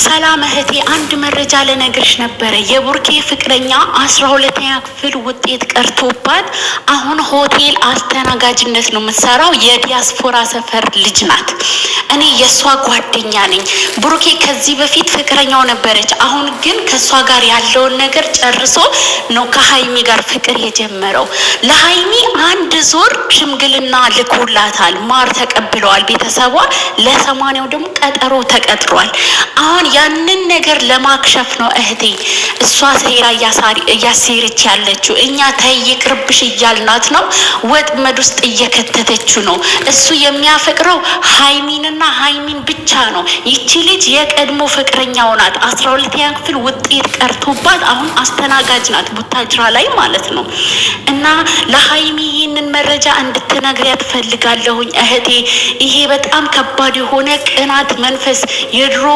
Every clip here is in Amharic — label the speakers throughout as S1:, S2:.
S1: ሰላም እህቴ፣ አንድ መረጃ ልነግርሽ ነበረ። የቡርኬ ፍቅረኛ 12ኛ ክፍል ውጤት ቀርቶባት አሁን ሆቴል አስተናጋጅነት ነው የምትሰራው። የዲያስፖራ ሰፈር ልጅ ናት። እኔ የእሷ ጓደኛ ነኝ። ቡርኬ ከዚህ በፊት ፍቅረኛው ነበረች። አሁን ግን ከእሷ ጋር ያለውን ነገር ጨርሶ ነው ከሀይሚ ጋር ፍቅር የጀመረው። ለሀይሚ አንድ ዙር ሽምግልና ልኮላታል። ማር ተቀብለዋል ቤተሰቧ። ለ80ው ደግሞ ቀጠሮ ተቀጥሯል። አሁን ያንን ነገር ለማክሸፍ ነው እህቴ እሷ ሴራ እያሴረች ያለችው። እኛ ተይ ይቅርብሽ እያልናት ነው። ወጥመድ ውስጥ እየከተተችው ነው። እሱ የሚያፈቅረው ሀይሚንና ሀይሚን ብቻ ነው። ይቺ ልጅ የቀድሞ ፍቅረኛው ናት። 12ኛ ክፍል ውጤት ቀርቶባት አሁን አስተናጋጅ ናት ቡታጅራ ላይ ማለት ነው። እና ለሀይሚ ይህንን መረጃ እንድትነግሪያት ፈልጋለሁኝ እህቴ። ይሄ በጣም ከባድ የሆነ ቅናት መንፈስ የድሮ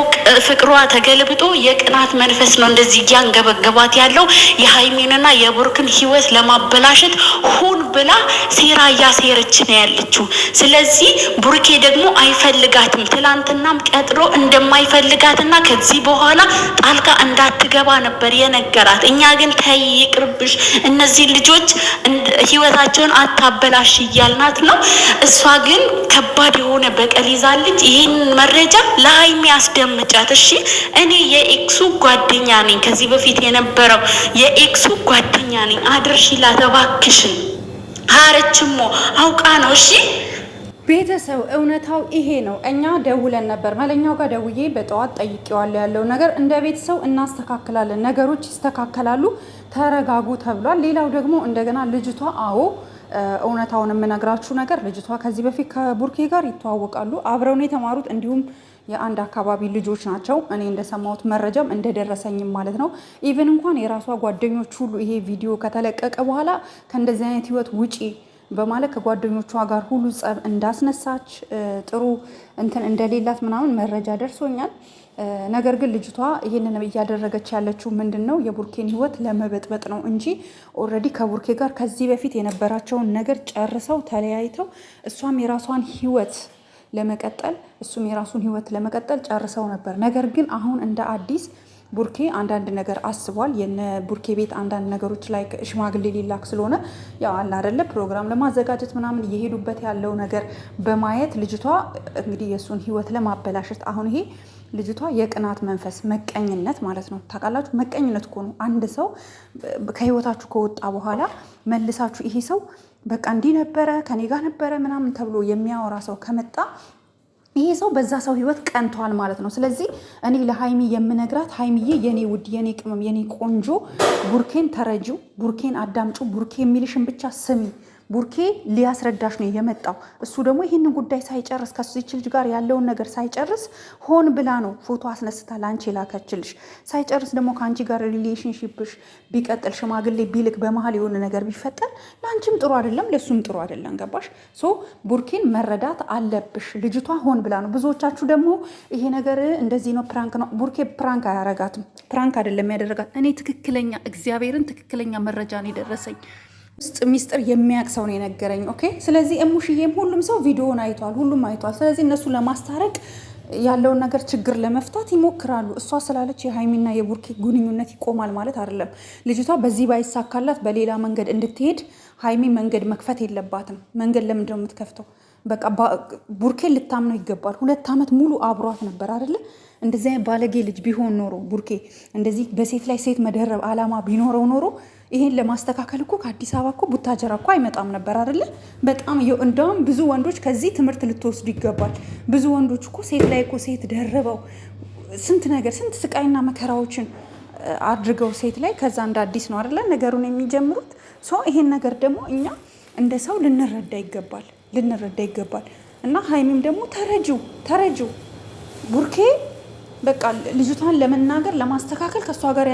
S1: ፍቅሯ ተገልብጦ የቅናት መንፈስ ነው እንደዚህ እያንገበገባት ያለው። የሀይሚንና የቡርክን ህይወት ለማበላሸት ሁን ብላ ሴራ እያሴረች ነው ያለችው። ስለዚህ ቡርኬ ደግሞ አይፈልጋትም። ትላንትናም ቀጥሮ እንደማይፈልጋትና ከዚህ በኋላ ጣልቃ እንዳትገባ ነበር የነገራት። እኛ ግን ተይ ይቅርብሽ፣ እነዚህ ልጆች ህይወታቸውን አታበላሽ እያልናት ነው። እሷ ግን ከባድ የሆነ በቀል ይዛለች። ይህን መረጃ ለሀይሚ አስደምጫት እሺ። እኔ የኤክሱ ጓደኛ ነኝ። ከዚህ በፊት የነበረው የኤክሱ ጓደኛ ነኝ። አድርሺላት እባክሽን። ሀረችሞ አውቃ ነው እሺ።
S2: ቤተሰብ እውነታው ይሄ ነው። እኛ ደውለን ነበር፣ መለኛው ጋር ደውዬ በጠዋት ጠይቄዋለሁ። ያለው ነገር እንደ ቤተሰብ እናስተካክላለን፣ ነገሮች ይስተካከላሉ፣ ተረጋጉ ተብሏል። ሌላው ደግሞ እንደገና ልጅቷ እውነታውን የምነግራችሁ ነገር ልጅቷ ከዚህ በፊት ከቡርኬ ጋር ይተዋወቃሉ፣ አብረው ነው የተማሩት። እንዲሁም የአንድ አካባቢ ልጆች ናቸው። እኔ እንደሰማሁት መረጃም እንደደረሰኝም ማለት ነው። ኢቨን እንኳን የራሷ ጓደኞች ሁሉ ይሄ ቪዲዮ ከተለቀቀ በኋላ ከእንደዚህ አይነት ህይወት ውጪ በማለት ከጓደኞቿ ጋር ሁሉ ጸብ እንዳስነሳች ጥሩ እንትን እንደሌላት ምናምን መረጃ ደርሶኛል። ነገር ግን ልጅቷ ይህንን እያደረገች ያለችው ምንድን ነው? የቡርኬን ህይወት ለመበጥበጥ ነው እንጂ ኦልሬዲ ከቡርኬ ጋር ከዚህ በፊት የነበራቸውን ነገር ጨርሰው ተለያይተው እሷም የራሷን ህይወት ለመቀጠል እሱም የራሱን ህይወት ለመቀጠል ጨርሰው ነበር። ነገር ግን አሁን እንደ አዲስ ቡርኬ አንዳንድ ነገር አስቧል። የነ ቡርኬ ቤት አንዳንድ ነገሮች ላይ ሽማግሌ ሊላክ ስለሆነ ያው አለ አይደለ ፕሮግራም ለማዘጋጀት ምናምን እየሄዱበት ያለው ነገር በማየት ልጅቷ እንግዲህ የእሱን ህይወት ለማበላሸት አሁን ይሄ ልጅቷ የቅናት መንፈስ መቀኝነት ማለት ነው። ታውቃላችሁ፣ መቀኝነት እኮ ነው። አንድ ሰው ከህይወታችሁ ከወጣ በኋላ መልሳችሁ ይሄ ሰው በቃ እንዲህ ነበረ ከኔ ጋር ነበረ ምናምን ተብሎ የሚያወራ ሰው ከመጣ ይሄ ሰው በዛ ሰው ህይወት ቀንቷል ማለት ነው። ስለዚህ እኔ ለሀይሚ የምነግራት ሀይሚዬ፣ የኔ ውድ፣ የኔ ቅመም፣ የኔ ቆንጆ ቡርኬን ተረጂው፣ ቡርኬን አዳምጩ፣ ቡርኬ የሚልሽን ብቻ ስሚ። ቡርኬ ሊያስረዳሽ ነው የመጣው። እሱ ደግሞ ይህንን ጉዳይ ሳይጨርስ ከዚች ልጅ ጋር ያለውን ነገር ሳይጨርስ ሆን ብላ ነው ፎቶ አስነስታ ለአንቺ የላከችልሽ። ሳይጨርስ ደግሞ ከአንቺ ጋር ሪሌሽንሽፕሽ ቢቀጥል ሽማግሌ ቢልክ በመሀል የሆነ ነገር ቢፈጠር ለአንቺም ጥሩ አይደለም፣ ለእሱም ጥሩ አይደለም። ገባሽ? ሶ ቡርኬን መረዳት አለብሽ። ልጅቷ ሆን ብላ ነው። ብዙዎቻችሁ ደግሞ ይሄ ነገር እንደዚህ ነው ፕራንክ ነው። ቡርኬ ፕራንክ አያረጋትም። ፕራንክ አይደለም ያደረጋት። እኔ ትክክለኛ እግዚአብሔርን ትክክለኛ መረጃ ነው የደረሰኝ። ውስጥ ሚስጥር የሚያውቅ ሰው ነው የነገረኝ። ኦኬ። ስለዚህ እሙሽዬም ሁሉም ሰው ቪዲዮውን አይቷል፣ ሁሉም አይቷል። ስለዚህ እነሱ ለማስታረቅ ያለውን ነገር ችግር ለመፍታት ይሞክራሉ። እሷ ስላለች የሀይሚና የቡርኬ ግንኙነት ይቆማል ማለት አይደለም። ልጅቷ በዚህ ባይሳካላት በሌላ መንገድ እንድትሄድ ሀይሚ መንገድ መክፈት የለባትም። መንገድ ለምንድን ነው የምትከፍተው? በቃ ቡርኬን ልታምነው ይገባል። 2 ዓመት ሙሉ አብሯት ነበር አይደለ? እንደዚህ ባለጌ ልጅ ቢሆን ኖሮ ቡርኬ እንደዚህ በሴት ላይ ሴት መደረብ አላማ ቢኖረው ኖሮ ይሄን ለማስተካከል እኮ ከአዲስ አበባ እኮ ቡታጀራ እኮ አይመጣም ነበር አይደለ? በጣም እንደውም ብዙ ወንዶች ከዚህ ትምህርት ልትወስዱ ይገባል። ብዙ ወንዶች እኮ ሴት ላይ እኮ ሴት ደርበው ስንት ነገር ስንት ስቃይና መከራዎችን አድርገው ሴት ላይ ከዛ እንደ አዲስ ነው አይደለ ነገሩን የሚጀምሩት። ይሄን ነገር ደግሞ እኛ እንደ ሰው ልንረዳ ይገባል። እና ሀይሚም ደግሞ ተረጂው ቡርኬ በቃ ልጅቷን ለመናገር ለማስተካከል ከእሷ ጋር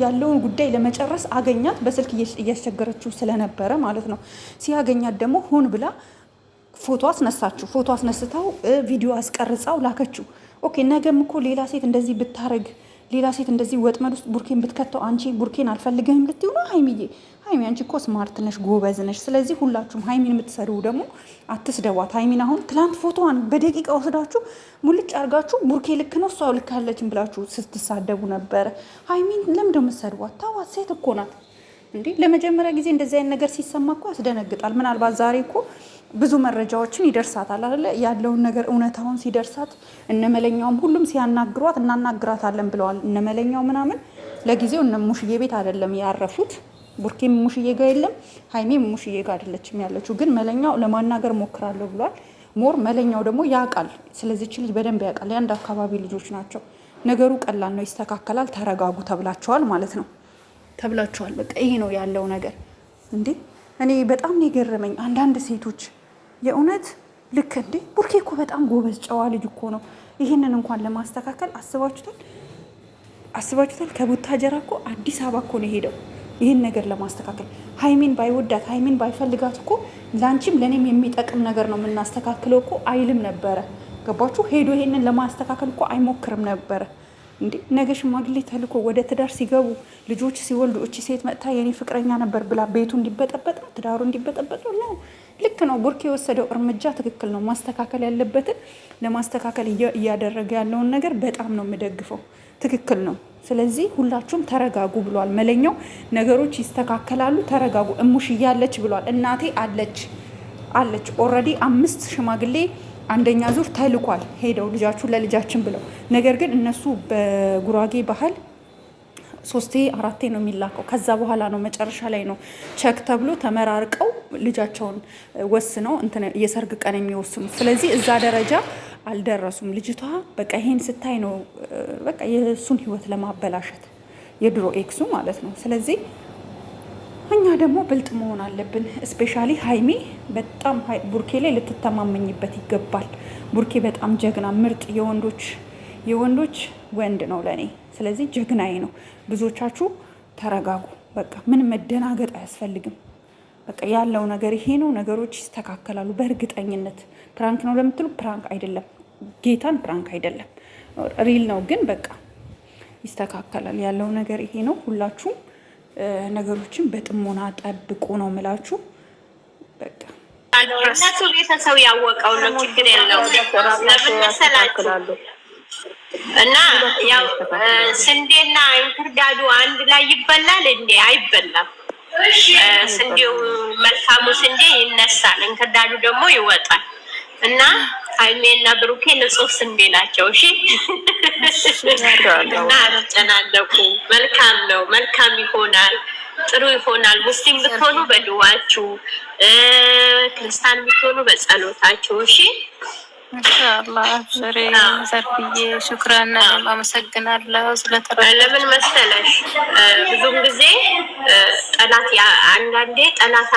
S2: ያለውን ጉዳይ ለመጨረስ አገኛት። በስልክ እያስቸገረችው ስለነበረ ማለት ነው። ሲያገኛት ደግሞ ሆን ብላ ፎቶ አስነሳችሁ። ፎቶ አስነስታው ቪዲዮ አስቀርጻው ላከችው። ኦኬ። ነገም እኮ ሌላ ሴት እንደዚህ ብታረግ ሌላ ሴት እንደዚህ ወጥመድ ውስጥ ቡርኬን ብትከተው አንቺ ቡርኬን አልፈልግህም ልትይው ነው? ሀይሚዬ ሀይሚ አንቺ እኮ ስማርት ነሽ፣ ጎበዝ ነሽ። ስለዚህ ሁላችሁም ሀይሚን የምትሰድቡ ደግሞ አትስደቧት። ሀይሚን አሁን ትላንት ፎቶዋን በደቂቃ ወስዳችሁ ሙልጭ አርጋችሁ ቡርኬ ልክ ነው እሷ ልክ ያለችን ብላችሁ ስትሳደቡ ነበረ። ሀይሚን ለምንድን ነው የምትሰድቧት? ተዋት፣ ሴት እኮ ናት እንዴ። ለመጀመሪያ ጊዜ እንደዚህ አይነት ነገር ሲሰማ እኮ ያስደነግጣል። ምናልባት ዛሬ እኮ ብዙ መረጃዎችን ይደርሳታል አይደለ? ያለውን ነገር እውነታውን ሲደርሳት እነመለኛውም ሁሉም ሲያናግሯት እናናግራታለን ብለዋል። እነመለኛው ምናምን ለጊዜው እነ ሙሽዬ ቤት አይደለም ያረፉት። ቡርኬም ሙሽዬ ጋር የለም፣ ሀይሜም ሙሽዬ ጋር አይደለችም ያለችው። ግን መለኛው ለማናገር ሞክራለሁ ብሏል። ሞር መለኛው ደግሞ ያውቃል፣ ስለዚህች ልጅ በደንብ ያውቃል። የአንድ አካባቢ ልጆች ናቸው። ነገሩ ቀላል ነው፣ ይስተካከላል፣ ተረጋጉ ተብላችኋል ማለት ነው። ተብላችኋል። በቃ ይሄ ነው ያለው ነገር እንዴ። እኔ በጣም ነው የገረመኝ አንዳንድ ሴቶች የእውነት ልክ እንዴ። ቡርኬ እኮ በጣም ጎበዝ ጨዋ ልጅ እኮ ነው። ይህንን እንኳን ለማስተካከል አስባችሁታል? ከቡታጀራ እኮ አዲስ አበባ እኮ ነው የሄደው ይህን ነገር ለማስተካከል። ሀይሚን ባይወዳት ሀይሚን ባይፈልጋት እኮ ላንቺም ለእኔም የሚጠቅም ነገር ነው የምናስተካክለው እኮ አይልም ነበረ። ገባችሁ? ሄዶ ይሄንን ለማስተካከል እኮ አይሞክርም ነበረ እንዴ። ነገ ሽማግሌ ተልኮ ወደ ትዳር ሲገቡ ልጆች ሲወልዱ እቺ ሴት መጥታ የኔ ፍቅረኛ ነበር ብላ ቤቱ እንዲበጠበጥ ነው፣ ትዳሩ እንዲበጠበጥ ነው። ልክ ነው። ቡርኬ የወሰደው እርምጃ ትክክል ነው። ማስተካከል ያለበትን ለማስተካከል እያደረገ ያለውን ነገር በጣም ነው የምደግፈው። ትክክል ነው። ስለዚህ ሁላችሁም ተረጋጉ ብሏል መለኛው። ነገሮች ይስተካከላሉ፣ ተረጋጉ። እሙሽ እያለች ብሏል። እናቴ አለች ኦልሬዲ 5 ሽማግሌ አንደኛ ዙር ተልኳል ሄደው ልጃችሁን ለልጃችን ብለው። ነገር ግን እነሱ በጉራጌ ባህል 3 4 ነው የሚላከው። ከዛ በኋላ ነው መጨረሻ ላይ ነው ቸክ ተብሎ ተመራርቀው ልጃቸውን ወስነው የሰርግ ቀን የሚወስኑት። ስለዚህ እዛ ደረጃ አልደረሱም። ልጅቷ በቃ ይሄን ስታይ ነው በቃ የእሱን ህይወት ለማበላሸት የድሮ ኤክሱ ማለት ነው። ስለዚህ እኛ ደግሞ ብልጥ መሆን አለብን። እስፔሻሊ ሀይሚ በጣም ቡርኬ ላይ ልትተማመኝበት ይገባል። ቡርኬ በጣም ጀግና ምርጥ የወንዶች ወንድ ነው ለእኔ። ስለዚህ ጀግናዬ ነው። ብዙዎቻችሁ ተረጋጉ። በቃ ምን መደናገጥ አያስፈልግም። በቃ ያለው ነገር ይሄ ነው። ነገሮች ይስተካከላሉ በእርግጠኝነት። ፕራንክ ነው ለምትሉ ፕራንክ አይደለም፣ ጌታን ፕራንክ አይደለም፣ ሪል ነው። ግን በቃ ይስተካከላል። ያለው ነገር ይሄ ነው። ሁላችሁም ነገሮችን በጥሞና ጠብቁ ነው ምላችሁ። በቃ
S3: እነሱ ቤተሰብ ያወቀው ነው፣ ችግር የለውም። ለምን መሰላችሁ? እና ያው ስንዴና እንክርዳዱ አንድ ላይ ይበላል እንዴ? አይበላም። ስንዴው መልካሙ ስንዴ ይነሳል፣ እንክርዳዱ ደግሞ ይወጣል። እና ሀይሜና ብሩኬ ንጹህ ስንዴ ናቸው። እሺ እና አትጨናነቁ። መልካም ነው፣ መልካም ይሆናል፣ ጥሩ ይሆናል። ሙስሊም ብትሆኑ በድዋችሁ፣ ክርስቲያን ብትሆኑ በጸሎታችሁ። እሺ
S4: ኢንሻአላህ አብሽሪ ዘርፍዬ፣ ሹክራን አመሰግናለሁ ስለተረፈ።
S3: ለምን መሰለሽ ብዙም ጊዜ ጠላት አንዳንዴ ጠላት